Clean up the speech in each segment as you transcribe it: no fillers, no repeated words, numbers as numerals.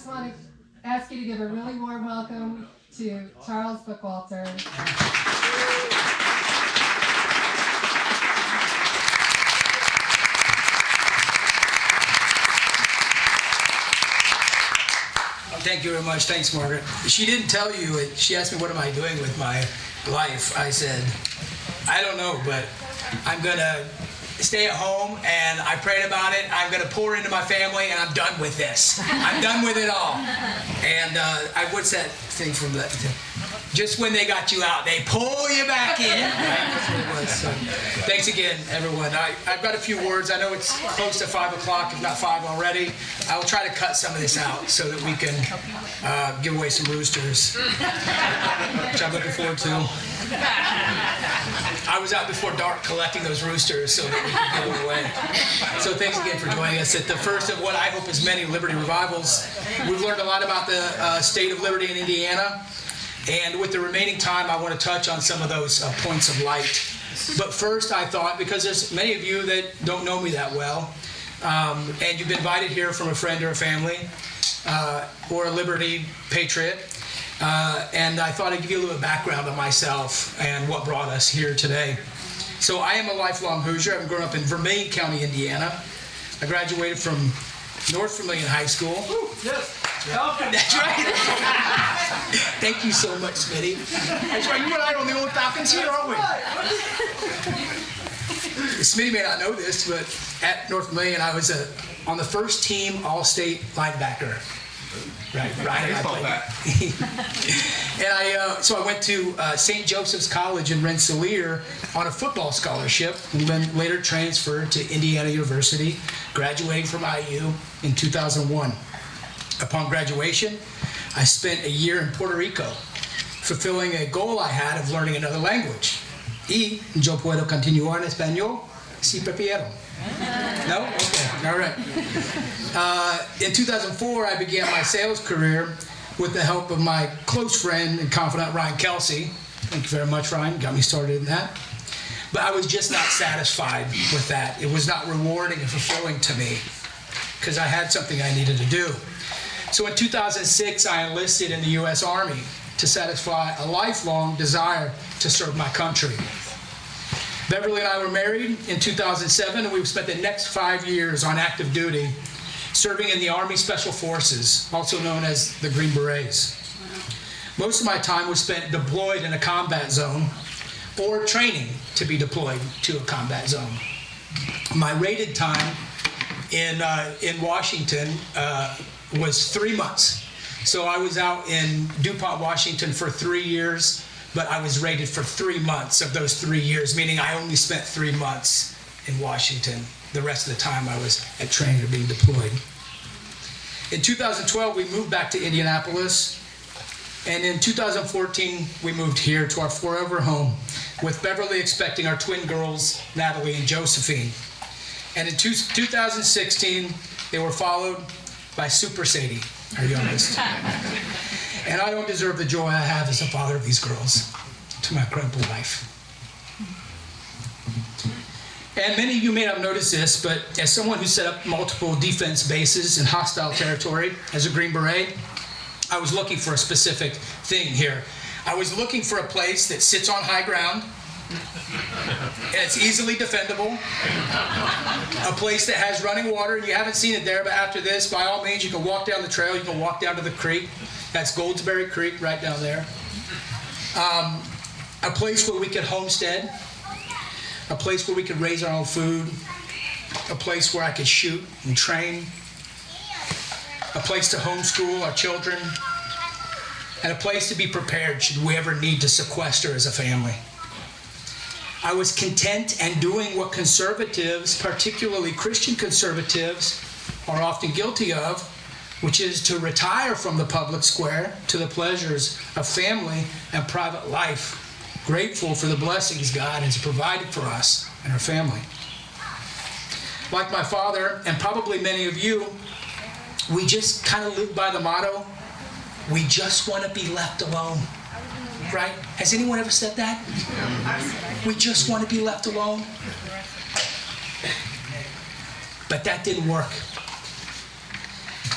want to ask you to give a really warm welcome to Charles Bookwalter. Thank you very much. Thanks, Margaret. She didn't tell you. She asked me, what am I doing with my life? I said, I don't know, but I'm going to stay at home, and I prayed about it. I'm going to pour into my family, and I'm done with this. I'm done with it all. And what's that thing from that? Just when they got you out, they pull you back in. Right? That's what it was. So, thanks again, everyone. I've got a few words. I know it's close to 5 o'clock, if not 5 already. I will try to cut some of this out so that we can give away some roosters, which I'm looking forward to. I was out before dark collecting those roosters so that we could give them away. So thanks again for joining us at the first of what I hope is many Liberty Revivals. We've learned a lot about the state of Liberty in Indiana. And with the remaining time, I want to touch on some of those points of light. But first, I thought, because there's many of you that don't know me that well, and you've been invited here from a friend or a family, or a Liberty patriot, and I thought I'd give you a little background on myself and what brought us here today. So I am a lifelong Hoosier. I've grown up in Vermillion County, Indiana. I graduated from North Vermillion High School. Ooh, yes. That's right. Thank you so much, Smitty. That's right. You and I are on the old Falcons here, aren't we? Smitty may not know this, but at North Vermillion, I was on the first team All-State linebacker. Right. And so I went to St. Joseph's College in Rensselaer on a football scholarship, and then later transferred to Indiana University, graduating from IU in 2001. Upon graduation, I spent a year in Puerto Rico, fulfilling a goal I had of learning another language. Y yo puedo continuar en español si prefiero. No? Okay. All right. In 2004, I began my sales career with the help of my close friend and confidant, Ryan Kelsey. Thank you very much, Ryan. Got me started in that. But I was just not satisfied with that. It was not rewarding and fulfilling to me because I had something I needed to do. So in 2006, I enlisted in the U.S. Army to satisfy a lifelong desire to serve my country. Beverly and I were married in 2007, and we spent the next 5 years on active duty, serving in the Army Special Forces, also known as the Green Berets. Most of my time was spent deployed in a combat zone or training to be deployed to a combat zone. My rated time in Washington was 3 months. So I was out in DuPont, Washington for 3 years, but I was rated for 3 months of those 3 years, meaning I only spent 3 months in Washington. The rest of the time I was at training or being deployed. In 2012, we moved back to Indianapolis, and in 2014, we moved here to our forever home, with Beverly expecting our twin girls, Natalie and Josephine. And in 2016, they were followed by Super Sadie, our youngest. And I don't deserve the joy I have as a father of these girls, to my incredible wife. And many of you may not have noticed this, but as someone who set up multiple defense bases in hostile territory as a Green Beret, I was looking for a specific thing here. I was looking for a place that sits on high ground, and it's easily defendable. A place that has running water, and you haven't seen it there, but after this, by all means, you can walk down the trail, you can walk down to the creek. That's Goldsberry Creek right down there. A place where we could homestead, a place where we could raise our own food, a place where I could shoot and train, a place to homeschool our children, and a place to be prepared should we ever need to sequester as a family. I was content and doing what conservatives, particularly Christian conservatives, are often guilty of, which is to retire from the public square to the pleasures of family and private life, grateful for the blessings God has provided for us and our family. Like my father, and probably many of you, we just kind of live by the motto, we just want to be left alone. Right? Has anyone ever said that? We just want to be left alone. But that didn't work.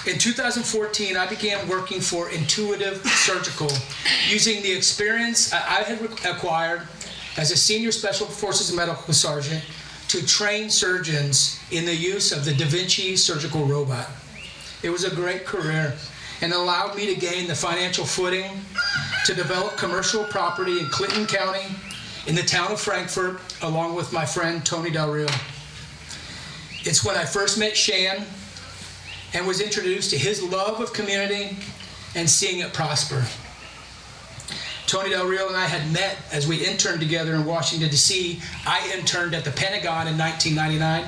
In 2014, I began working for Intuitive Surgical, using the experience I had acquired as a senior Special Forces medical sergeant to train surgeons in the use of the Da Vinci surgical robot. It was a great career and allowed me to gain the financial footing to develop commercial property in Clinton County, in the town of Frankfort, along with my friend Tony Del Rio. It's when I first met Shan and was introduced to his love of community and seeing it prosper. Tony Del Rio and I had met as we interned together in Washington, D.C. I interned at the Pentagon in 1999,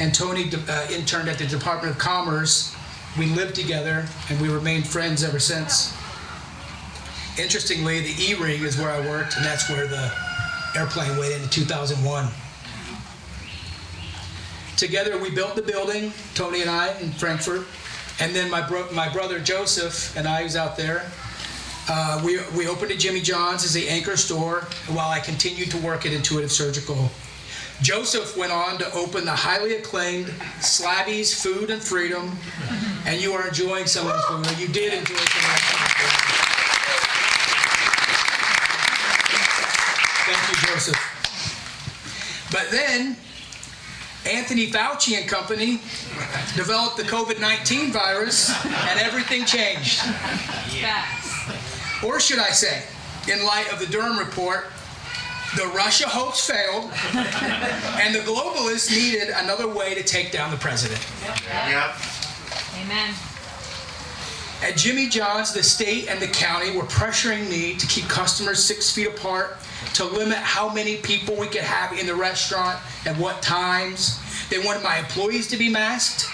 and Tony interned at the Department of Commerce. We lived together, and we remained friends ever since. Interestingly, the E-Ring is where I worked, and that's where the airplane went in 2001. Together, we built the building, Tony and I, in Frankfurt, and then my brother Joseph and I, who's out there, we opened a Jimmy John's as the anchor store while I continued to work at Intuitive Surgical. Joseph went on to open the highly acclaimed Slabby's Food and Freedom, and you are enjoying some of his food. You did enjoy some of that food. Thank you, Joseph. But then, Anthony Fauci and company developed the COVID-19 virus, and everything changed. Or should I say, in light of the Durham report, the Russia hoax failed, and the globalists needed another way to take down the president. Yep. Amen. At Jimmy John's, the state and the county were pressuring me to keep customers 6 feet apart, to limit how many people we could have in the restaurant at what times. They wanted my employees to be masked,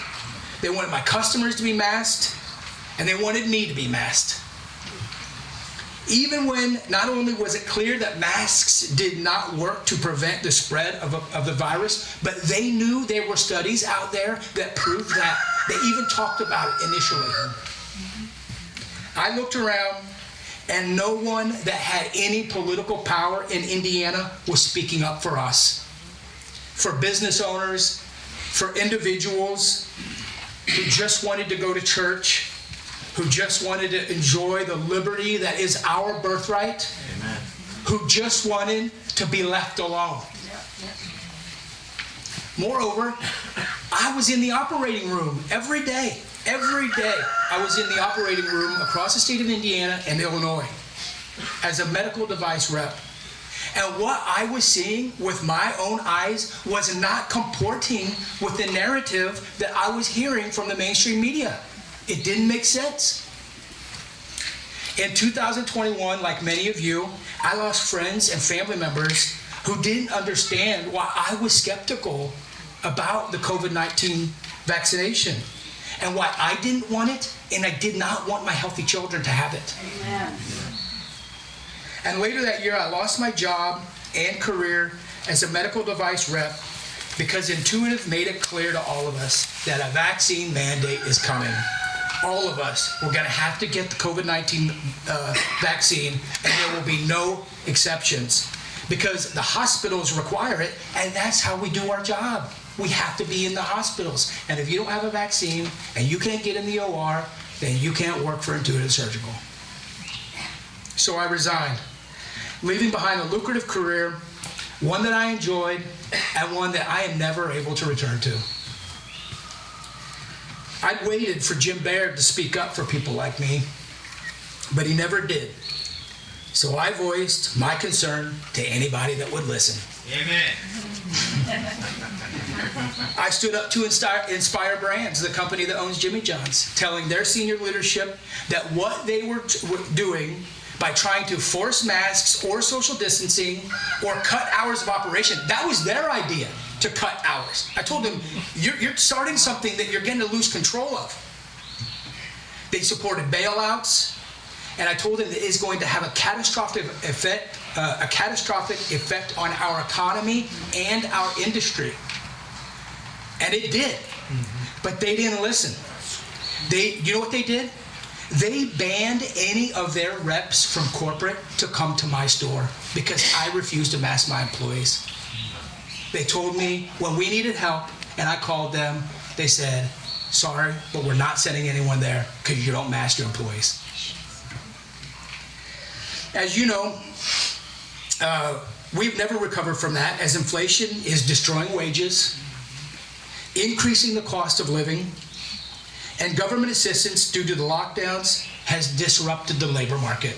they wanted my customers to be masked, and they wanted me to be masked. Even when not only was it clear that masks did not work to prevent the spread of the virus, but they knew there were studies out there that proved that. They even talked about it initially. I looked around, and no one that had any political power in Indiana was speaking up for us. For business owners, for individuals who just wanted to go to church, who just wanted to enjoy the liberty that is our birthright, Amen. who just wanted to be left alone. Moreover, I was in the operating room every day. Every day I was in the operating room across the state of Indiana and Illinois as a medical device rep. And what I was seeing with my own eyes was not comporting with the narrative that I was hearing from the mainstream media. It didn't make sense. In 2021, like many of you, I lost friends and family members who didn't understand why I was skeptical about the COVID-19 vaccination and why I didn't want it, and I did not want my healthy children to have it. Amen. And later that year, I lost my job and career as a medical device rep because Intuitive made it clear to all of us that a vaccine mandate is coming. All of us, we're going to have to get the COVID-19 vaccine, and there will be no exceptions because the hospitals require it, and that's how we do our job. We have to be in the hospitals. And if you don't have a vaccine and you can't get in the OR, then you can't work for Intuitive Surgical. So I resigned, leaving behind a lucrative career, one that I enjoyed, and one that I am never able to return to. I'd waited for Jim Baird to speak up for people like me, but he never did. So I voiced my concern to anybody that would listen. Amen. I stood up to Inspire Brands, the company that owns Jimmy John's, telling their senior leadership that what they were doing by trying to force masks or social distancing or cut hours of operation, that was their idea, to cut hours. I told them, you're starting something that you're going to lose control of. They supported bailouts, and I told them that it is going to have a catastrophic effect on our economy and our industry. And it did. But they didn't listen. You know what they did? They banned any of their reps from corporate to come to my store because I refused to mask my employees. They told me when we needed help and I called them, they said, Sorry, but we're not sending anyone there because you don't mask your employees. As you know, we've never recovered from that, as inflation is destroying wages, increasing the cost of living, and government assistance due to the lockdowns has disrupted the labor market.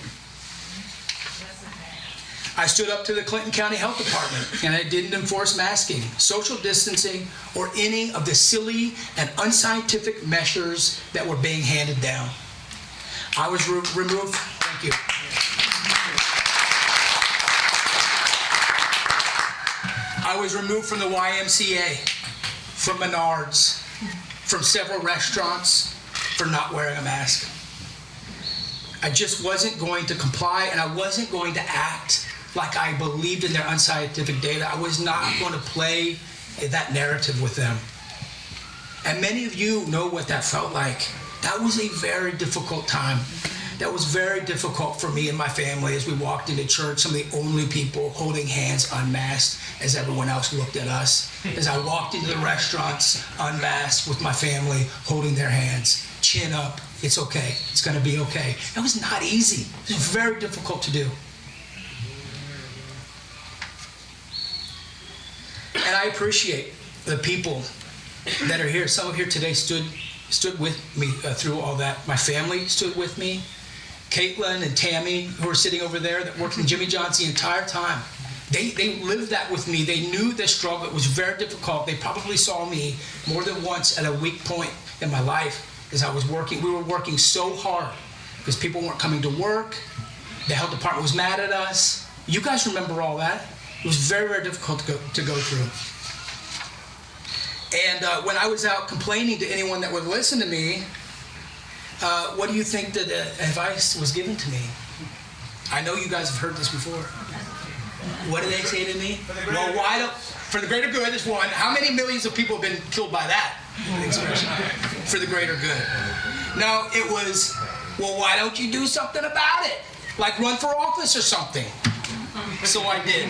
I stood up to the Clinton County Health Department and I didn't enforce masking, social distancing, or any of the silly and unscientific measures that were being handed down. I was removed, thank you. I was removed from the YMCA, from Menards, from several restaurants for not wearing a mask. I just wasn't going to comply, and I wasn't going to act like I believed in their unscientific data. I was not going to play that narrative with them. And many of you know what that felt like. That was a very difficult time. That was very difficult for me and my family as we walked into church, some of the only people holding hands unmasked as everyone else looked at us. As I walked into the restaurants unmasked with my family holding their hands, chin up, it's okay, it's gonna be okay. That was not easy. It was very difficult to do. And I appreciate the people that are here. Some of here today stood with me through all that. My family stood with me. Caitlin and Tammy, who are sitting over there, that worked in Jimmy John's the entire time. They lived that with me. They knew the struggle. It was very difficult. They probably saw me more than once at a weak point in my life as I was working. We were working so hard because people weren't coming to work. The health department was mad at us. You guys remember all that. It was very, very difficult to go through. And when I was out complaining to anyone that would listen to me, what do you think that advice was given to me? I know you guys have heard this before. What do they say to me? Well, why don't, for the greater good is one. How many millions of people have been killed by that expression? For the greater good. No, it was, well, why don't you do something about it? Like run for office or something. So I did.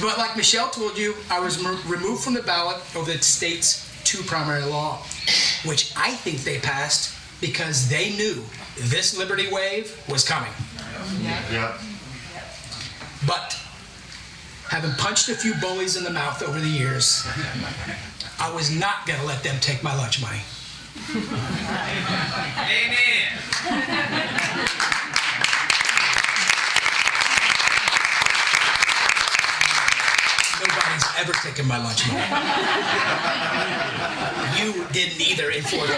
But like Michelle told you, I was removed from the ballot over the state's 2 primary law, which I think they passed because they knew this liberty wave was coming. Yeah. But having punched a few bullies in the mouth over the years, I was not going to let them take my lunch money. Amen. Nobody's ever taken my lunch money. You didn't either in Florida.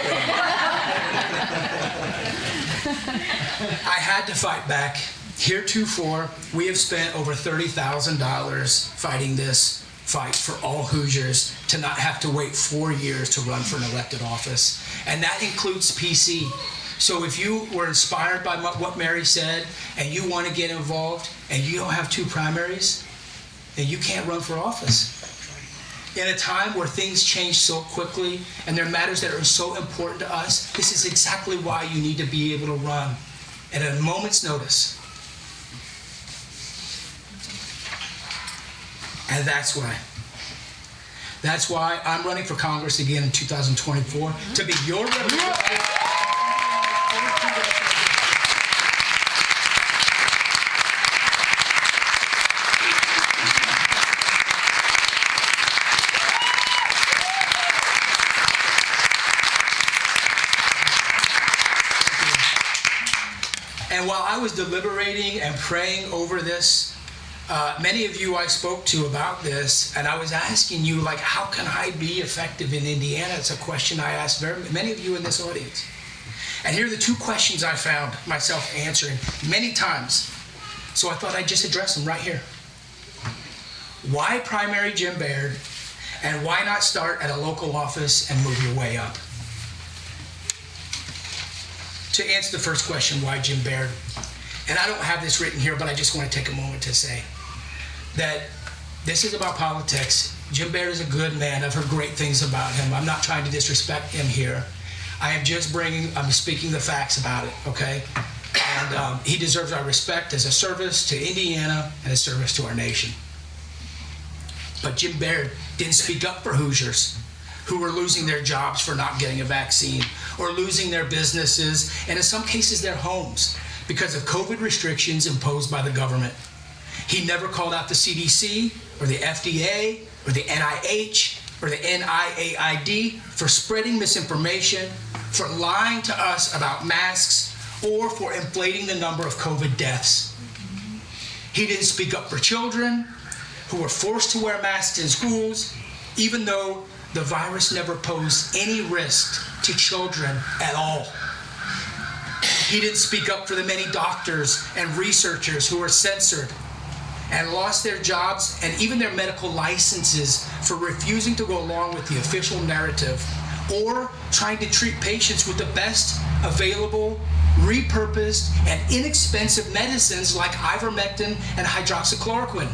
I had to fight back. Heretofore, we have spent over $30,000 fighting this fight for all Hoosiers to not have to wait 4 years to run for an elected office. And that includes PC. So if you were inspired by what Mary said and you want to get involved and you don't have 2 primaries, then you can't run for office. In a time where things change so quickly and there are matters that are so important to us, this is exactly why you need to be able to run at a moment's notice. And that's why I'm running for Congress again in 2024 to be your representative. And while I was deliberating and praying over this, many of you I spoke to about this, and I was asking you, like, how can I be effective in Indiana? It's a question I asked very many of you in this audience. And here are the 2 questions I found myself answering many times. So I thought I'd just address them right here. Why primary Jim Baird? And why not start at a local office and move your way up? To answer the first question, why Jim Baird? And I don't have this written here, but I just want to take a moment to say that this is about politics. Jim Baird is a good man. I've heard great things about him. I'm not trying to disrespect him here. I'm speaking the facts about it, okay? And he deserves our respect as a service to Indiana and a service to our nation. But Jim Baird didn't speak up for Hoosiers who were losing their jobs for not getting a vaccine, or losing their businesses, and in some cases their homes, because of COVID restrictions imposed by the government. He never called out the CDC or the FDA or the NIH or the NIAID for spreading misinformation, for lying to us about masks, or for inflating the number of COVID deaths. He didn't speak up for children who were forced to wear masks in schools, even though the virus never posed any risk to children at all. He didn't speak up for the many doctors and researchers who were censored and lost their jobs and even their medical licenses for refusing to go along with the official narrative, or trying to treat patients with the best available, repurposed, and inexpensive medicines like ivermectin and hydroxychloroquine.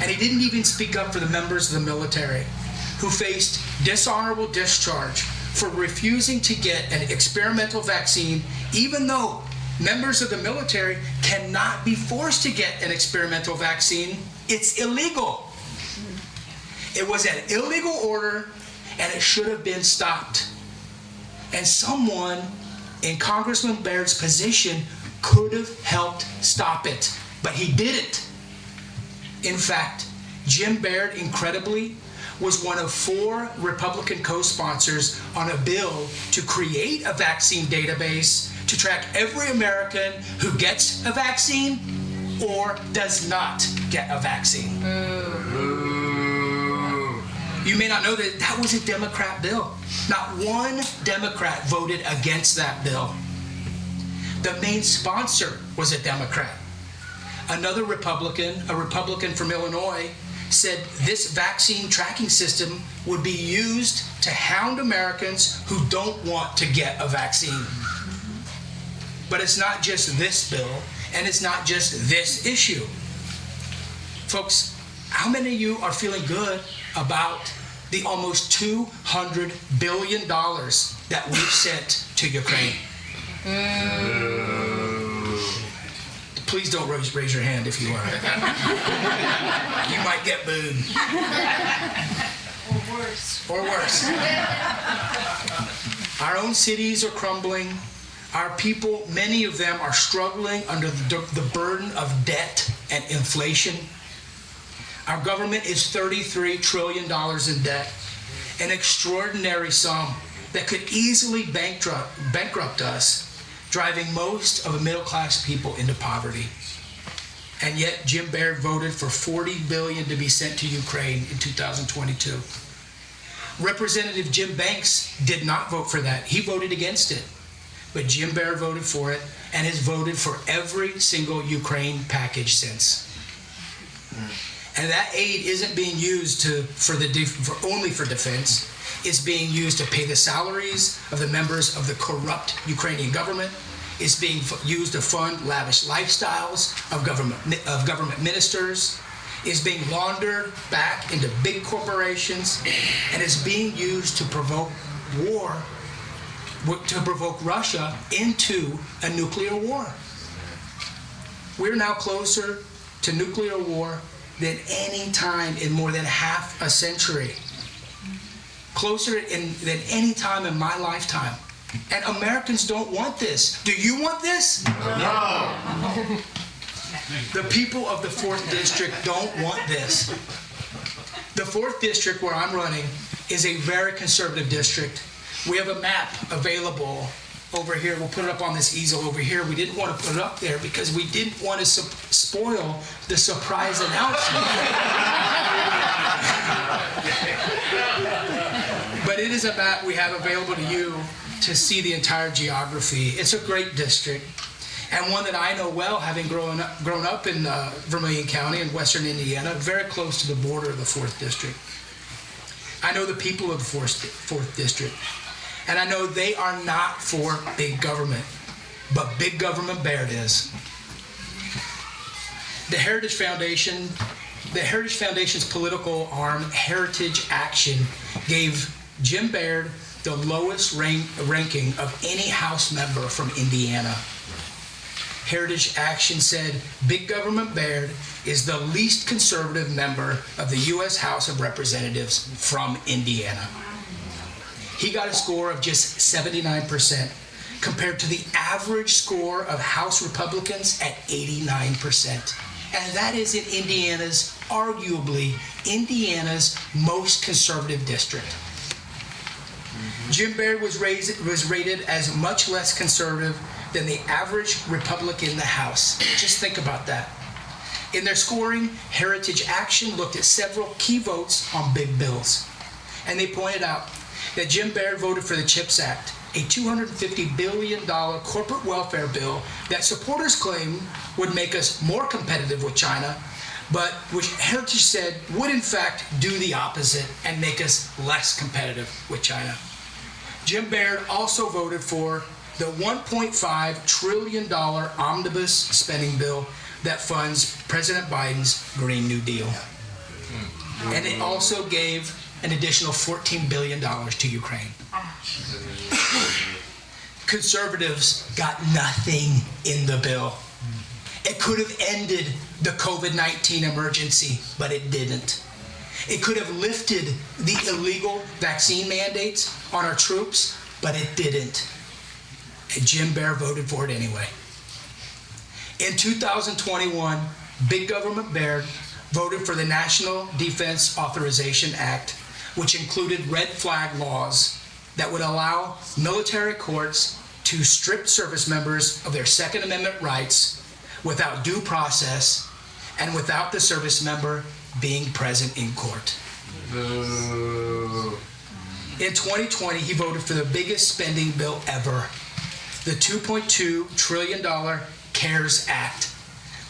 And he didn't even speak up for the members of the military who faced dishonorable discharge for refusing to get an experimental vaccine, even though members of the military cannot be forced to get an experimental vaccine. It's illegal. It was an illegal order, and it should have been stopped. And someone in Congressman Baird's position could have helped stop it, but he didn't. In fact, Jim Baird, incredibly, was one of 4 Republican co-sponsors on a bill to create a vaccine database to track every American who gets a vaccine or does not get a vaccine. You may not know that that was a Democrat bill. Not one Democrat voted against that bill. The main sponsor was a Democrat. Another Republican, a Republican from Illinois, said this vaccine tracking system would be used to hound Americans who don't want to get a vaccine. But it's not just this bill, and it's not just this issue. Folks, how many of you are feeling good about the almost $200 billion that we've sent to Ukraine? Please don't raise your hand if you are. You might get booed. Or worse. Our own cities are crumbling. Our people, many of them, are struggling under the burden of debt and inflation. Our government is $33 trillion in debt, an extraordinary sum that could easily bankrupt us, driving most of the middle-class people into poverty. And yet, Jim Baird voted for $40 billion to be sent to Ukraine in 2022. Representative Jim Banks did not vote for that. He voted against it. But Jim Baird voted for it and has voted for every single Ukraine package since. And that aid isn't being used only for defense. It's being used to pay the salaries of the members of the corrupt Ukrainian government. It's being used to fund lavish lifestyles of government ministers. It's being laundered back into big corporations, and it's being used to provoke war, to provoke Russia into a nuclear war. We're now closer to nuclear war than any time in more than half a century. Closer than any time in my lifetime. And Americans don't want this. Do you want this? No. The people of the 4th District don't want this. The 4th District, where I'm running, is a very conservative district. We have a map available over here. We'll put it up on this easel over here. We didn't want to put it up there because we didn't want to spoil the surprise announcement. But it is a map we have available to you to see the entire geography. It's a great district, and one that I know well, having grown up in Vermilion County in western Indiana, very close to the border of the 4th District. I know the people of the 4th District, and I know they are not for big government, but Big Government Baird is. The Heritage Foundation's political arm, Heritage Action, gave Jim Baird the lowest ranking of any House member from Indiana. Heritage Action said Big Government Baird is the least conservative member of the U.S. House of Representatives from Indiana. He got a score of just 79% compared to the average score of House Republicans at 89%. And that is in Indiana's, arguably, Indiana's most conservative district. Jim Baird was rated as much less conservative than the average Republican in the House. Just think about that. In their scoring, Heritage Action looked at several key votes on big bills. And they pointed out that Jim Baird voted for the CHIPS Act, a $250 billion corporate welfare bill that supporters claim would make us more competitive with China, but which Heritage said would in fact do the opposite and make us less competitive with China. Jim Baird also voted for the $1.5 trillion omnibus spending bill that funds President Biden's Green New Deal. And it also gave an additional $14 billion to Ukraine. Conservatives got nothing in the bill. It could have ended the COVID-19 emergency, but it didn't. It could have lifted the illegal vaccine mandates on our troops, but it didn't. And Jim Baird voted for it anyway. In 2021, Big Government Baird voted for the National Defense Authorization Act, which included red flag laws that would allow military courts to strip service members of their Second Amendment rights without due process and without the service member being present in court. In 2020, he voted for the biggest spending bill ever, the $2.2 trillion CARES Act,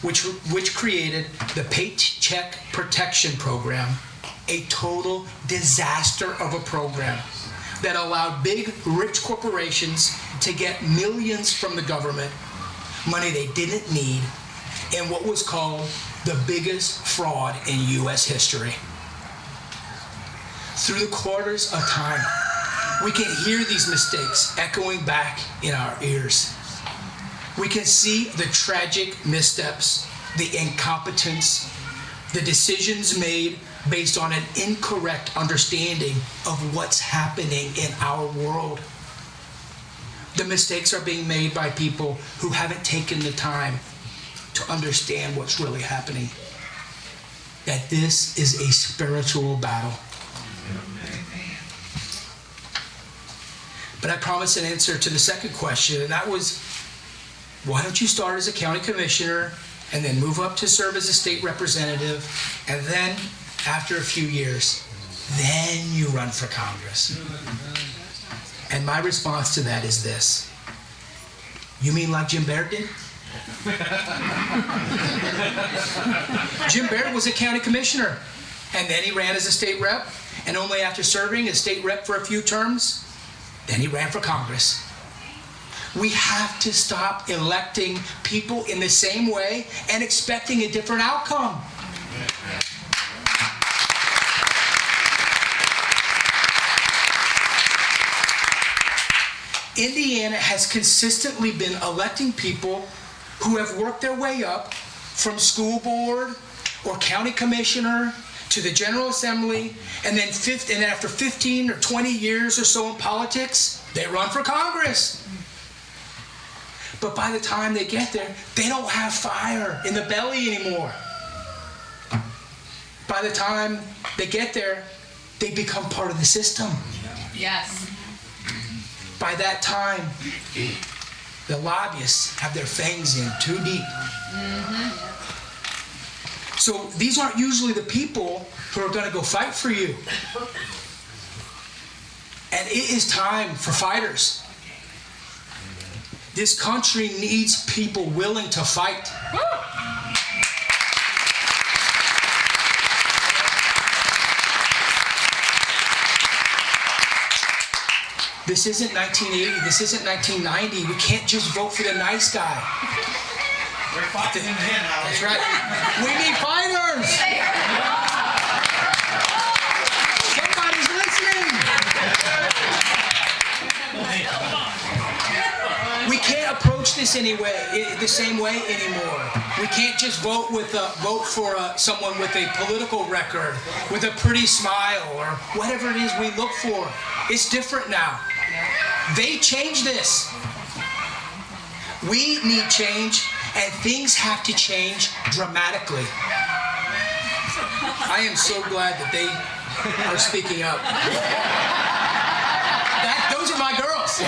which created the Paycheck Protection Program, a total disaster of a program that allowed big, rich corporations to get millions from the government, money they didn't need, in what was called the biggest fraud in U.S. history. Through the quarters of time, we can hear these mistakes echoing back in our ears. We can see the tragic missteps, the incompetence, the decisions made based on an incorrect understanding of what's happening in our world. The mistakes are being made by people who haven't taken the time to understand what's really happening. That this is a spiritual battle. But I promised an answer to the second question, and that was, why don't you start as a county commissioner and then move up to serve as a state representative, and then after a few years, then you run for Congress? And my response to that is this: you mean like Jim Baird did? Jim Baird was a county commissioner, and then he ran as a state rep, and only after serving as state rep for a few terms, then he ran for Congress. We have to stop electing people in the same way and expecting a different outcome. Indiana has consistently been electing people who have worked their way up from school board or county commissioner to the General Assembly, and then after 15 or 20 years or so in politics, they run for Congress. But by the time they get there, they don't have fire in the belly anymore. By the time they get there, they become part of the system. Yes. By that time, the lobbyists have their fangs in too deep. Mm-hmm. So these aren't usually the people who are going to go fight for you. And it is time for fighters. This country needs people willing to fight. This isn't 1980. This isn't 1990. We can't just vote for the nice guy. We're fighting him now. That's right. We need fighters. Somebody's listening. We can't approach this the same way anymore. We can't just vote for someone with a political record, with a pretty smile, or whatever it is we look for. It's different now. They changed this. We need change, and things have to change dramatically. I am so glad that they are speaking up. Those are my girls.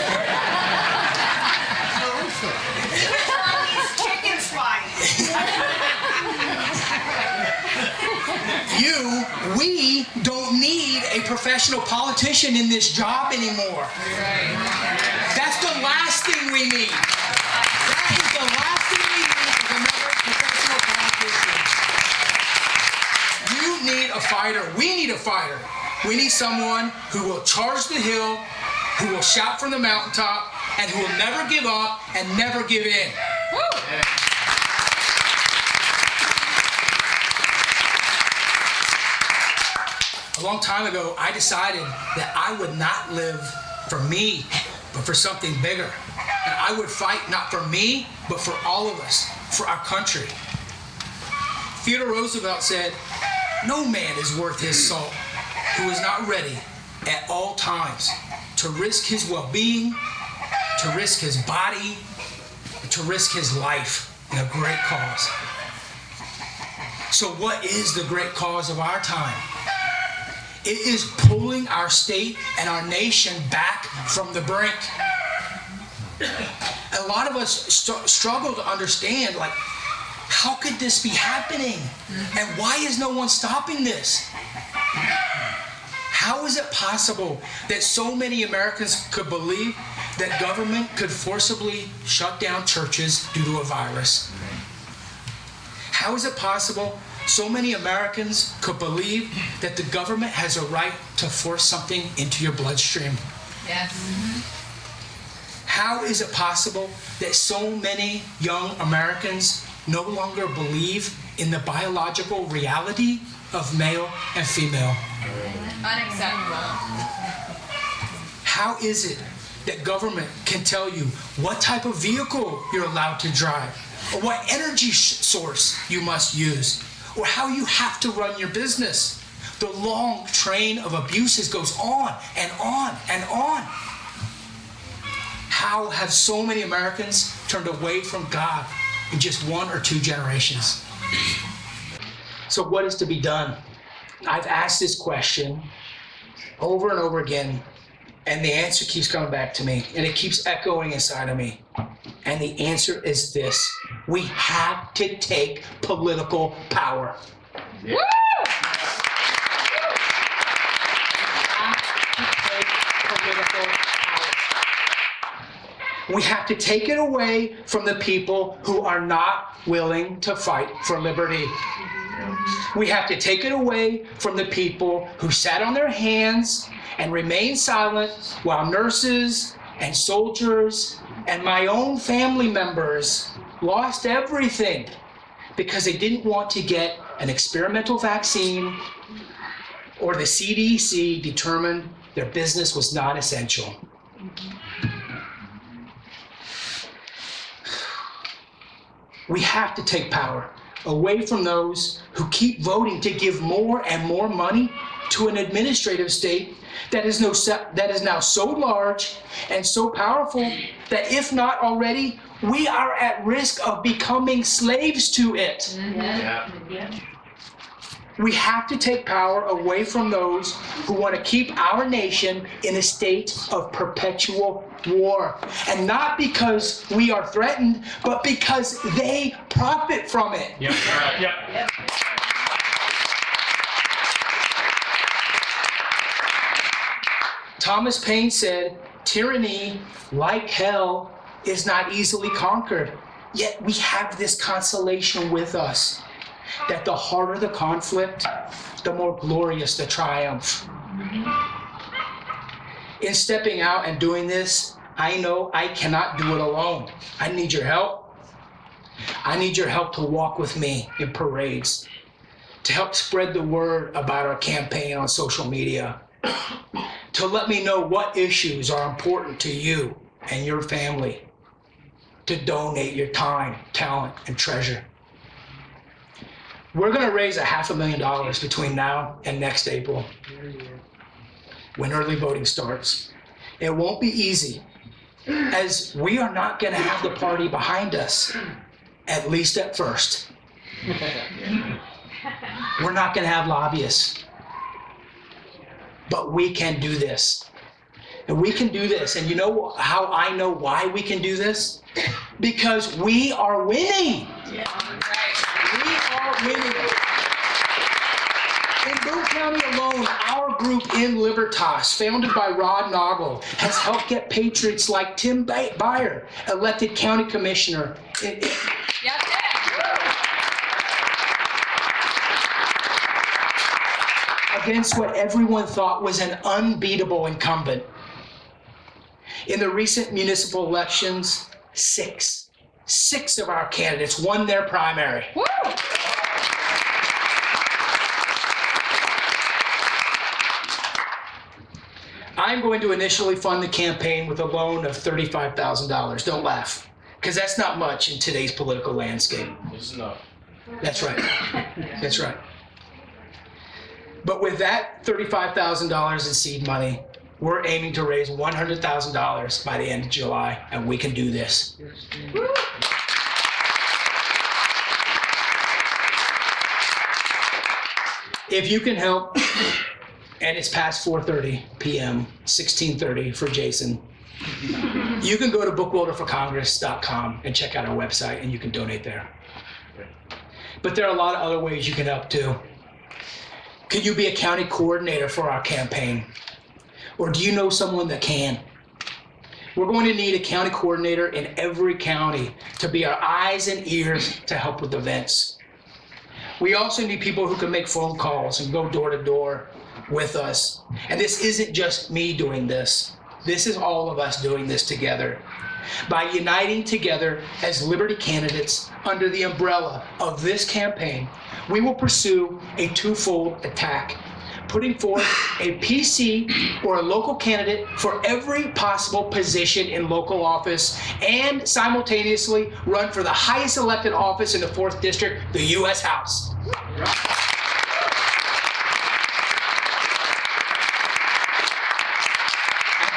Chickens flying. We don't need a professional politician in this job anymore. That's the last thing we need. That is the last thing we need is another professional politician. You need a fighter. We need a fighter. We need someone who will charge the hill, who will shout from the mountaintop, and who will never give up and never give in. A long time ago, I decided that I would not live for me, but for something bigger. And I would fight not for me, but for all of us, for our country. Theodore Roosevelt said, "No man is worth his salt who is not ready at all times to risk his well-being, to risk his body, to risk his life in a great cause." So what is the great cause of our time? It is pulling our state and our nation back from the brink. A lot of us struggle to understand, like, how could this be happening? And why is no one stopping this? How is it possible that so many Americans could believe that government could forcibly shut down churches due to a virus? How is it possible so many Americans could believe that the government has a right to force something into your bloodstream? Yes. How is it possible that so many young Americans no longer believe in the biological reality of male and female? Unacceptable. How is it that government can tell you what type of vehicle you're allowed to drive, or what energy source you must use, or how you have to run your business? The long train of abuses goes on and on and on. How have so many Americans turned away from God in just 1 or 2 generations? So what is to be done? I've asked this question over and over again, and the answer keeps coming back to me, and it keeps echoing inside of me. And the answer is this: we have to take political power. Woo! We have to take it away from the people who are not willing to fight for liberty. We have to take it away from the people who sat on their hands and remained silent while nurses and soldiers and my own family members lost everything because they didn't want to get an experimental vaccine, or the CDC determined their business was non-essential. We have to take power away from those who keep voting to give more and more money to an administrative state that is now so large and so powerful that, if not already, we are at risk of becoming slaves to it. Yeah. We have to take power away from those who want to keep our nation in a state of perpetual war. And not because we are threatened, but because they profit from it. Yep. Yep. Thomas Paine said, "Tyranny, like hell, is not easily conquered." Yet we have this consolation with us, that the harder the conflict, the more glorious the triumph. In stepping out and doing this, I know I cannot do it alone. I need your help. I need your help to walk with me in parades, to help spread the word about our campaign on social media, to let me know what issues are important to you and your family. to donate your time, talent, and treasure. We're going to raise $500,000 between now and next April, when early voting starts. It won't be easy, as we are not going to have the party behind us, at least at first. We're not going to have lobbyists, but we can do this. And we can do this. And you know how I know why we can do this? Because we are winning. Yeah. We are winning. In Boone County alone, our group in Libertas, founded by Rod Noggle, has helped get patriots like Tim Beyer elected county commissioner. Against what everyone thought was an unbeatable incumbent. In the recent municipal elections, six of our candidates won their primary. Woo! I'm going to initially fund the campaign with a loan of $35,000. Don't laugh, because that's not much in today's political landscape. It's not. That's right. That's right. But with that $35,000 in seed money, we're aiming to raise $100,000 by the end of July, and we can do this. If you can help, and it's past 4:30 p.m., 16:30 for Jason, you can go to bookwalterforcongress.com and check out our website, and you can donate there. But there are a lot of other ways you can help too. Could you be a county coordinator for our campaign? Or do you know someone that can? We're going to need a county coordinator in every county to be our eyes and ears to help with events. We also need people who can make phone calls and go door to door with us. And this isn't just me doing this. This is all of us doing this together. By uniting together as Liberty candidates under the umbrella of this campaign, we will pursue a twofold attack, putting forth a PC or a local candidate for every possible position in local office, and simultaneously run for the highest elected office in the 4th District, the U.S. House.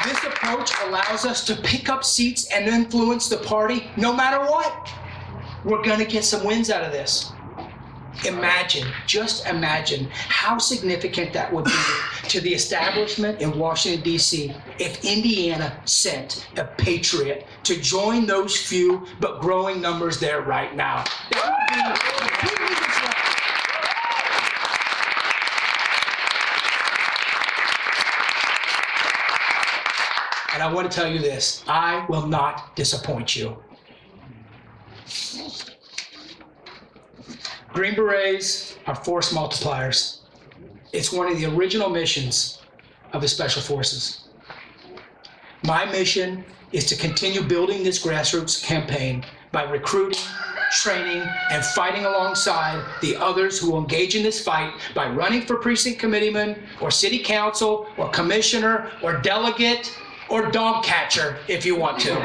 This approach allows us to pick up seats and influence the party no matter what. We're going to get some wins out of this. Imagine, just imagine how significant that would be to the establishment in Washington, D.C. if Indiana sent a patriot to join those few but growing numbers there right now. That would be completely disruptive. And I want to tell you this, I will not disappoint you. Green Berets are force multipliers. It's one of the original missions of the Special Forces. My mission is to continue building this grassroots campaign by recruiting, training, and fighting alongside the others who will engage in this fight by running for precinct committeeman, or city council, or commissioner, or delegate, or dog catcher, if you want to.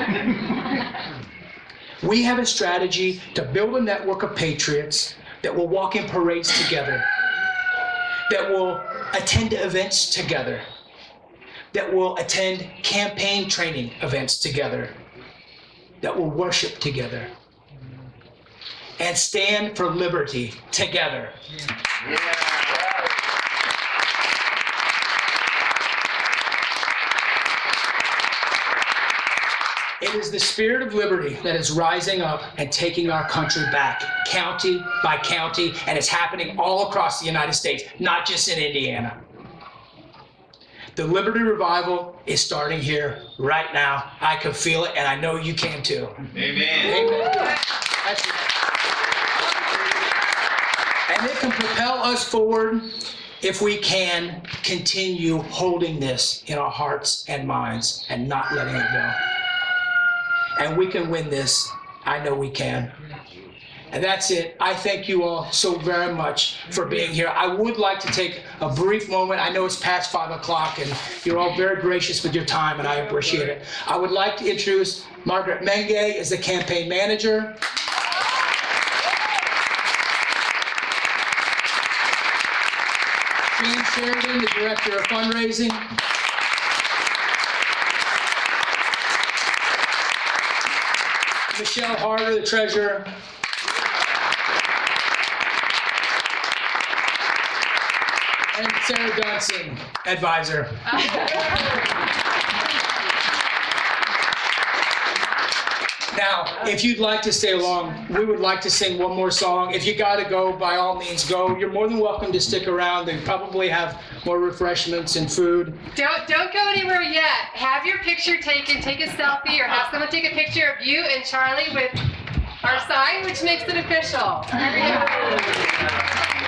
We have a strategy to build a network of patriots that will walk in parades together, that will attend events together, that will attend campaign training events together, that will worship together, and stand for liberty together. It is the spirit of liberty that is rising up and taking our country back, county by county, and it's happening all across the United States, not just in Indiana. The Liberty Revival is starting here right now. I can feel it, and I know you can too. Amen. Amen. That's it. And it can propel us forward if we can continue holding this in our hearts and minds and not letting it go. And we can win this. I know we can. And that's it. I thank you all so very much for being here. I would like to take a brief moment. I know it's past 5 o'clock and you're all very gracious with your time and I appreciate it. I would like to introduce Margaret Menge as the campaign manager. James Sheridan, the director of fundraising. Michelle Harder, the treasurer. And Sarah Johnson, advisor. Now, if you'd like to stay along, we would like to sing one more song. If you gotta go, by all means go. You're more than welcome to stick around. They probably have more refreshments and food. Don't go anywhere yet. Have your picture taken, take a selfie, or have someone take a picture of you and Charlie with our sign, which makes it official. There we go.